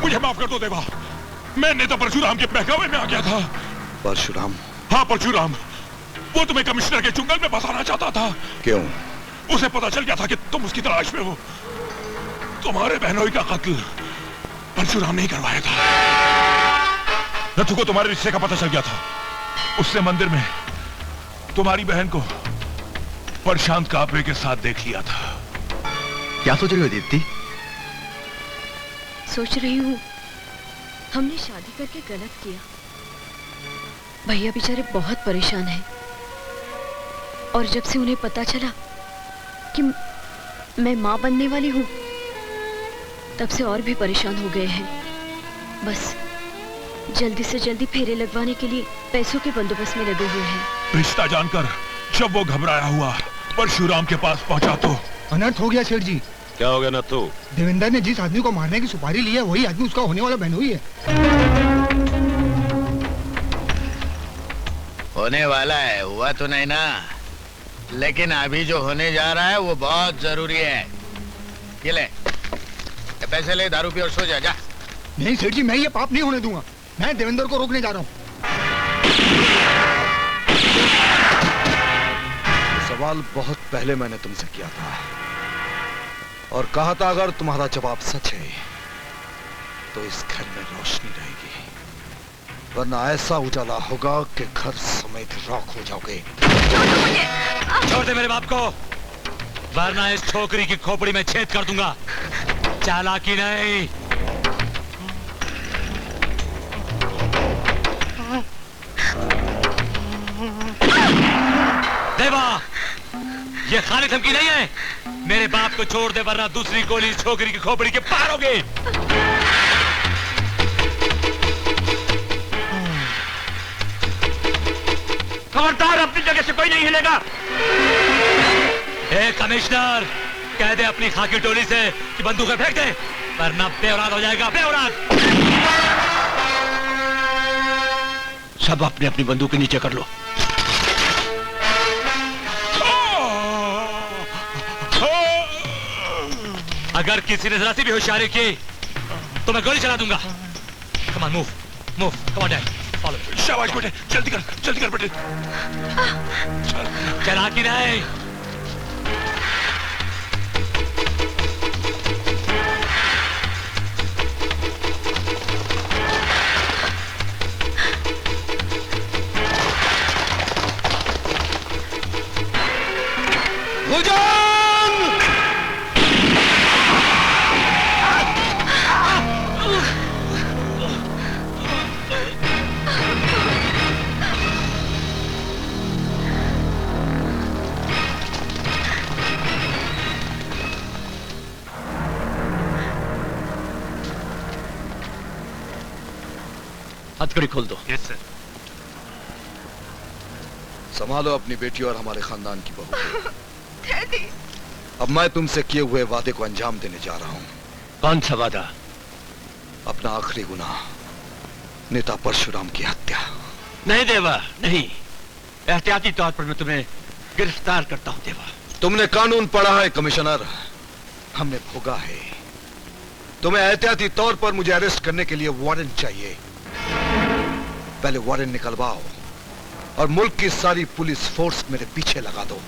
मुझे माफ कर दो देवा, मैं नेता परशुराम के बहकावे में आ गया था। परशुराम? हाँ परशुराम, वो तुम्हें कमिश्नर के चुंगल में फंसाना चाहता था। क्यों? उसे पता चल गया था कि तुम उसकी तलाश में हो। तुम्हारे बहनोई का कत्ल परशुराम ने ही करवाया था। नथु को तुम्हारे रिश्ते का पता चल गया था। उसने मंदिर में तुम्हारी बहन को प्रशांत कापरे के साथ देख लिया था। क्या सोच रही हो दीप्ति? सोच रही हूँ हमने शादी करके गलत किया। भैया बेचारे बहुत परेशान हैं और जब से उन्हें पता चला कि मैं माँ बनने वाली हूँ तब से और भी परेशान हो गए हैं। बस जल्दी से जल्दी फेरे लगवाने के लिए पैसों के बंदोबस्त में लगे हुए हैं। रिश्ता जानकर जब वो घबराया हुआ परशुराम के पास पहुंचा तो अनर्थ हो गया सेठ जी। क्या हो गया नथु? देवेंद्र ने जिस आदमी को मारने की सुपारी ली है वही आदमी उसका होने वाला बहनोई है। होने वाला है, हुआ तो नहीं ना, लेकिन अभी जो होने जा रहा है वो बहुत जरूरी है। ये ले, ये पैसे ले, दारू पी और सो जा। नहीं सेठ जी, मैं ये पाप नहीं होने दूंगा। मैं देवेंद्र को रोकने जा रहा हूँ। सवाल बहुत पहले मैंने तुमसे किया था और कहा था अगर तुम्हारा जवाब सच है तो इस घर में रोशनी रहेगी, वरना ऐसा उजाला होगा कि घर समेत राख हो जाओगे। छोड़ दे मेरे बाप को, वरना इस छोकरी की खोपड़ी में छेद कर दूंगा। चालाकी नहीं। देवा, ये खाली धमकी नहीं है। मेरे बाप को छोड़ दे वरना दूसरी गोली छोकरी की खोपड़ी के पार होगी। खबरदार, अपनी जगह से कोई नहीं हिलेगा। ए कमिश्नर, कह दे अपनी खाकी टोली से कि बंदूकें फेंक दे वरना बेऔलाद हो जाएगा। बेऔलाद। सब अपनी अपनी बंदूक के नीचे कर लो। अगर किसी ने जरा सी भी होशियारी की तो मैं गोली चला दूंगा। Come on, move move, come on dad, follow me. शाबाश बेटे, जल्दी कर बेटे। चला कि नहीं? हथकड़ी खोल दो। Yes sir. संभालो अपनी बेटी और हमारे खानदान की बहू। अब मैं तुमसे किए हुए वादे को अंजाम देने जा रहा हूँ। कौन सा वादा? अपना आखिरी गुनाह, नेता परशुराम की हत्या। नहीं देवा, नहीं। एहतियाती तौर पर मैं तुम्हें गिरफ्तार करता हूँ देवा। तुमने कानून पढ़ा है कमिश्नर, हमने भोगा है। तुम्हें एहतियाती तौर पर मुझे अरेस्ट करने के लिए वारंट चाहिए। पहले वारंट निकलवाओ और मुल्क की सारी पुलिस फोर्स मेरे पीछे लगा दो।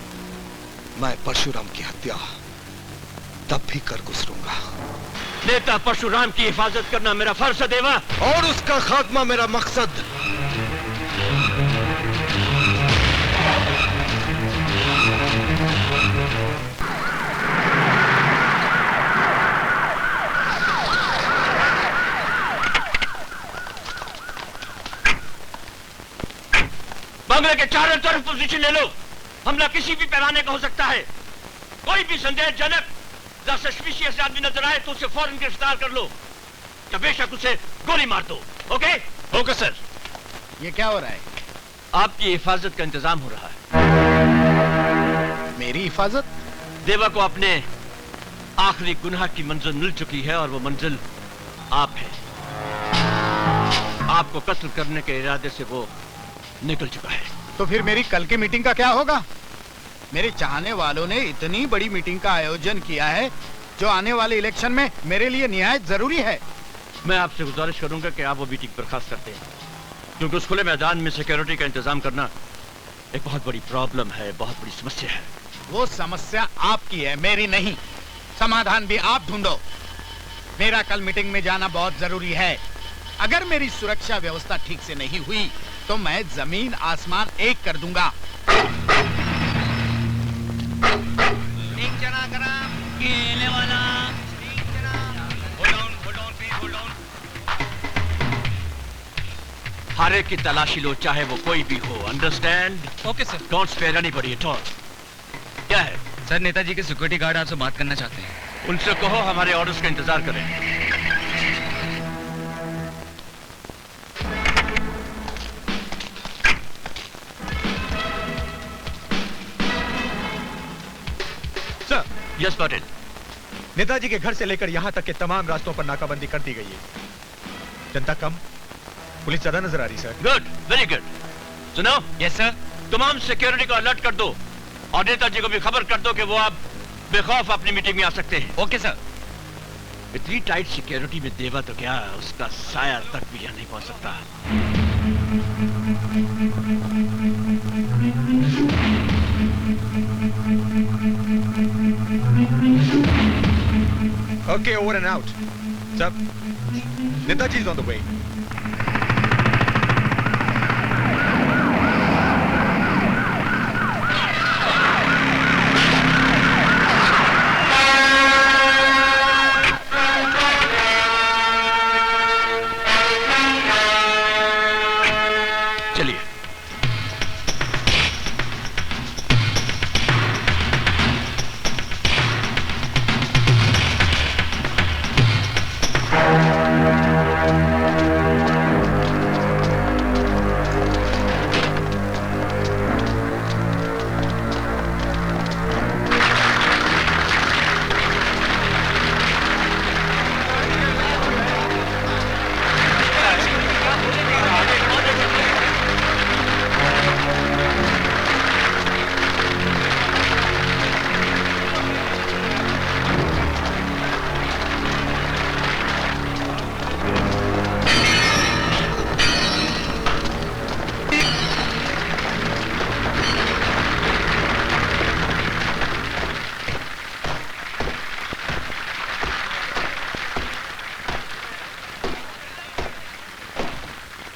मैं परशुराम की हत्या तब भी कर गुजरूंगा। नेता परशुराम की हिफाजत करना मेरा फर्ज है देवा, और उसका खात्मा मेरा मकसद। बंगले के चारों तरफ पोजीशन ले लो। हमला किसी भी पैमाने का हो सकता है। कोई भी संदेहजनक या सस्पिशियस आदमी नजर आए तो उसे फौरन गिरफ्तार कर लो या बेशक उसे गोली मार दो। ओके? Okay sir. ये क्या हो रहा है? आपकी हिफाजत का इंतजाम हो रहा है। मेरी हिफाजत? देवा को अपने आखिरी गुनाह की मंजिल मिल चुकी है और वो मंजिल आप है। आपको कत्ल करने के इरादे से वो निकल चुका है। तो फिर मेरी कल की मीटिंग का क्या होगा? मेरे चाहने वालों ने इतनी बड़ी मीटिंग का आयोजन किया है जो आने वाले इलेक्शन में मेरे लिए निहायत जरूरी है। मैं आपसे गुजारिश करूंगा कि आप वो मीटिंग बर्खास्त करते हैं, क्योंकि उस खुले मैदान में सिक्योरिटी का इंतजाम करना एक बहुत बड़ी प्रॉब्लम है, बहुत बड़ी समस्या है। वो समस्या आपकी है, मेरी नहीं। समाधान भी आप ढूंढो। मेरा कल मीटिंग में जाना बहुत जरूरी है। अगर मेरी सुरक्षा व्यवस्था ठीक से नहीं हुई तो मैं जमीन आसमान एक कर दूंगा। केले वाला हर एक की तलाशी लो, चाहे वो कोई भी हो। Understand? Okay sir. Don't spare anybody at all. क्या है? सर, नेताजी के सिक्योरिटी गार्ड आपसे बात करना चाहते हैं। उनसे कहो हमारे ऑर्डर्स का इंतजार करें। Sir, yes Patil. नेताजी के घर से लेकर यहां तक के तमाम रास्तों पर नाकाबंदी कर दी गई है। जनता कम, पुलिस ज्यादा नजर आ रही सर। Good, very good. सुनो। Yes sir. तमाम सिक्योरिटी को अलर्ट कर दो और नेताजी को भी खबर कर दो कि वो आप बेखौफ अपनी मीटिंग में आ सकते हैं। Okay sir. इतनी टाइट सिक्योरिटी में देवा तो क्या, उसका साया तक भी यहाँ नहीं पहुंच सकता। Okay, over and out. Sir, Netaji is on the way. चलिए।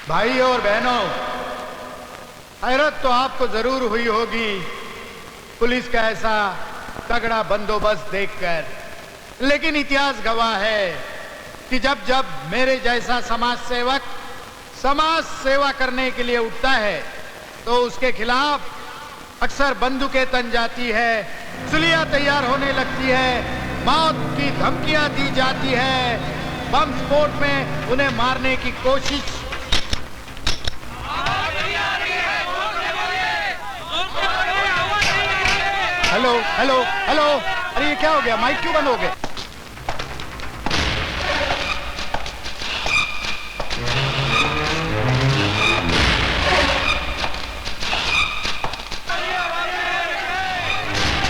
भाई और बहनों, हैरत तो आपको जरूर हुई होगी पुलिस का ऐसा तगड़ा बंदोबस्त देखकर, लेकिन इतिहास गवाह है कि जब जब मेरे जैसा समाज सेवक समाज सेवा करने के लिए उठता है तो उसके खिलाफ अक्सर बंदूकें तन जाती है, सुलियां तैयार होने लगती है, मौत की धमकियां दी जाती है, बम स्फोट में उन्हें मारने की कोशिश। हेलो हेलो हेलो, अरे ये क्या हो गया? माइक क्यों बंद हो गया?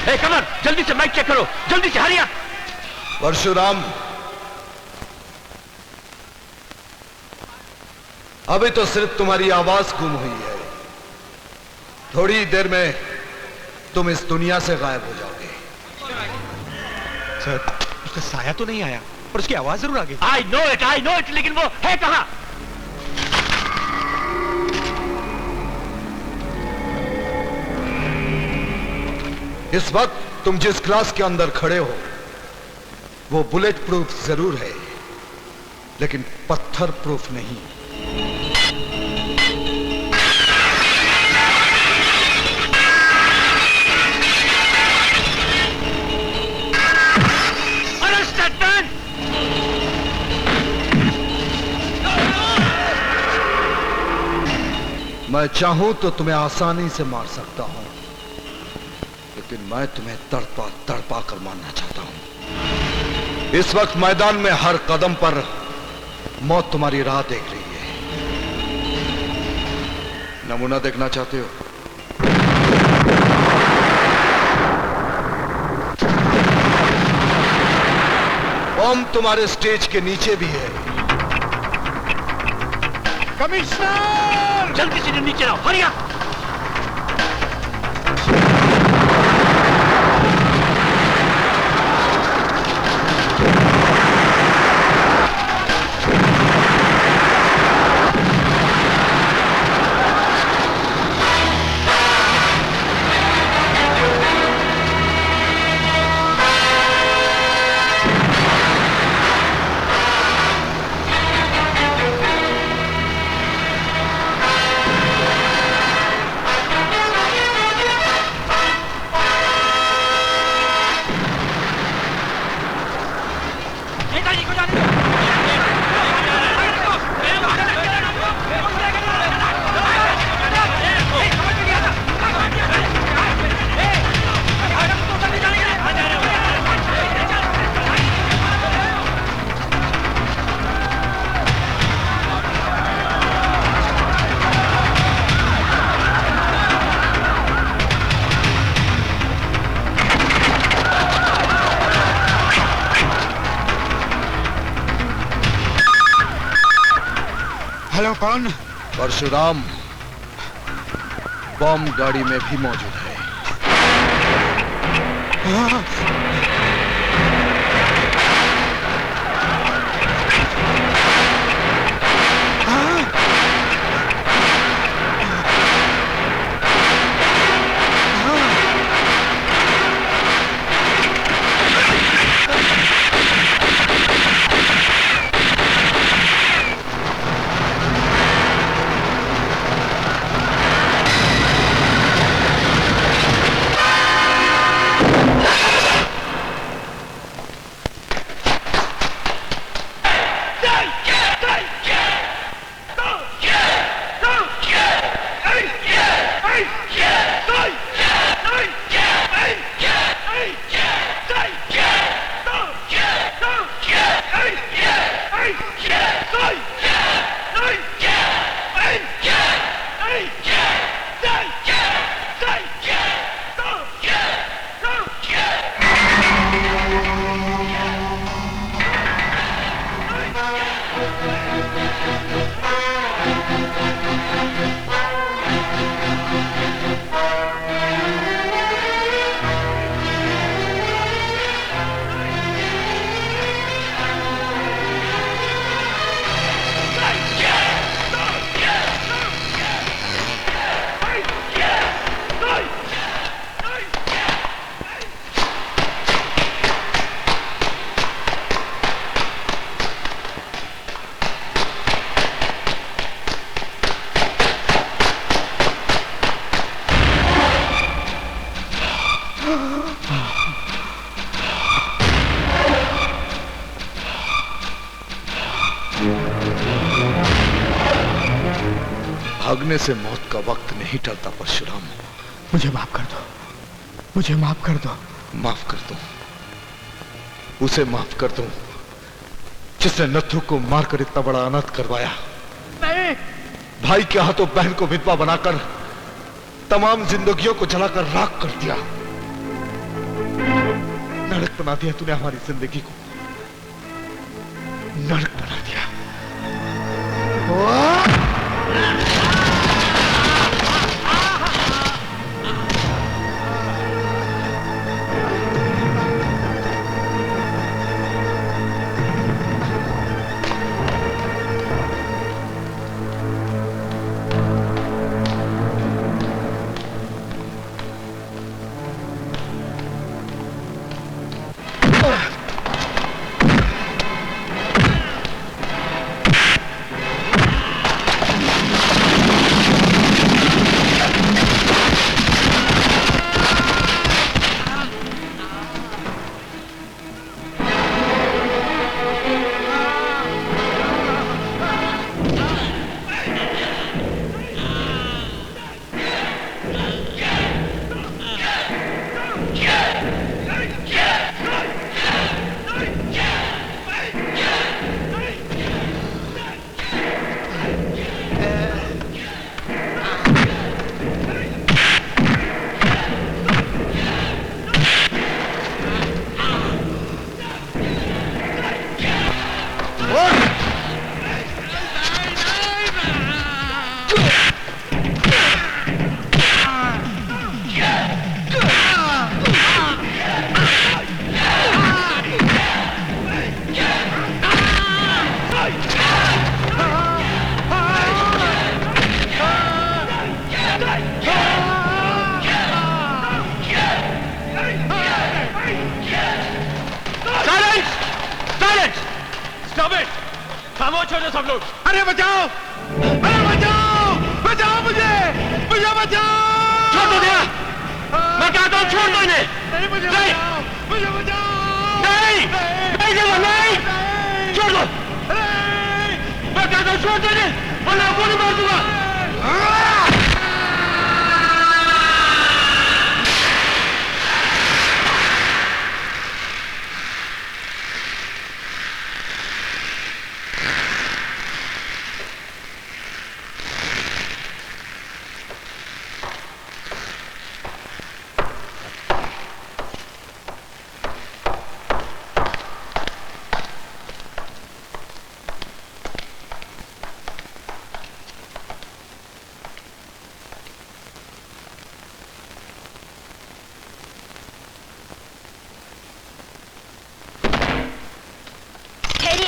ए कमर, जल्दी से माइक चेक करो, जल्दी से, हरिया। परशुराम, अभी तो सिर्फ तुम्हारी आवाज गुम हुई है, थोड़ी देर में तुम इस दुनिया से गायब हो जाओगे। सर, उसका साया तो नहीं आया, पर उसकी आवाज जरूर आ गई। आई नो इट, लेकिन वो है कहां? इस वक्त तुम जिस क्लास के अंदर खड़े हो वो बुलेट प्रूफ जरूर है, लेकिन पत्थर प्रूफ नहीं। मैं चाहूं तो तुम्हें आसानी से मार सकता हूं, लेकिन मैं तुम्हें तड़पा तड़पा कर मारना चाहता हूं। इस वक्त मैदान में हर कदम पर मौत तुम्हारी राह देख रही है। नमूना देखना चाहते हो? बम तुम्हारे स्टेज के नीचे भी है, कमिश्नर! जल्दी से नीचे आओ, हरी अप! हेलो, कौन? परशुराम बॉम्ब गाड़ी में भी मौजूद है। भागने से मौत का वक्त नहीं टलता परशुराम। मुझे माफ कर दो, मुझे माफ कर दो। माफ कर दो, उसे माफ कर दो जिसने नथु को मारकर इतना बड़ा अनर्थ करवाया। नहीं। भाई के हाथों बहन को विधवा बनाकर तमाम जिंदगियों को जलाकर राख कर दिया। नरक बना दिया तूने हमारी जिंदगी को, नरक बना दिया। स्टॉप इट, खामोश हो जाओ सब लोग। अरे बचाओ, अरे बचाओ, बचाओ मुझे, मुझे बचाओ। छोड़ दो दिया, मैं कहता हूँ छोड़ दो इन्हें। नहीं मुझे नहीं। बचाओ, मुझे बचाओ। नहीं, नहीं देगा, नहीं, छोड़ दो। मैं कहता हूँ छोड़ दो इन्हें, वरना गोली मार दूंगा।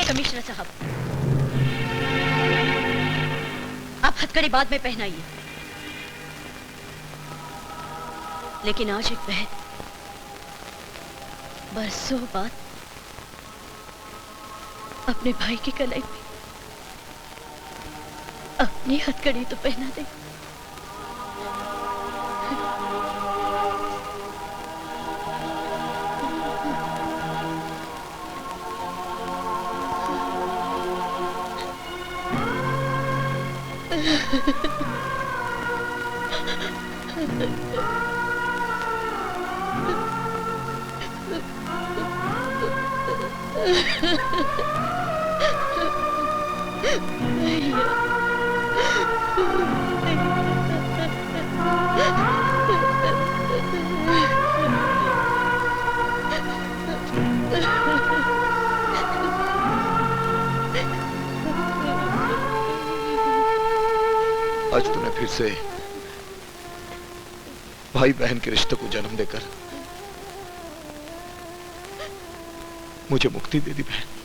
कमिश्नर साहब, आप हथकड़ी बाद में पहनाइए, लेकिन आज एक बहन बरसों बाद अपने भाई की कलाई पे अपनी हथकड़ी तो पहना दे। आज तूने फिर से भाई बहन के रिश्ते को जन्म देकर मुझे मुक्ति दे दी बहन।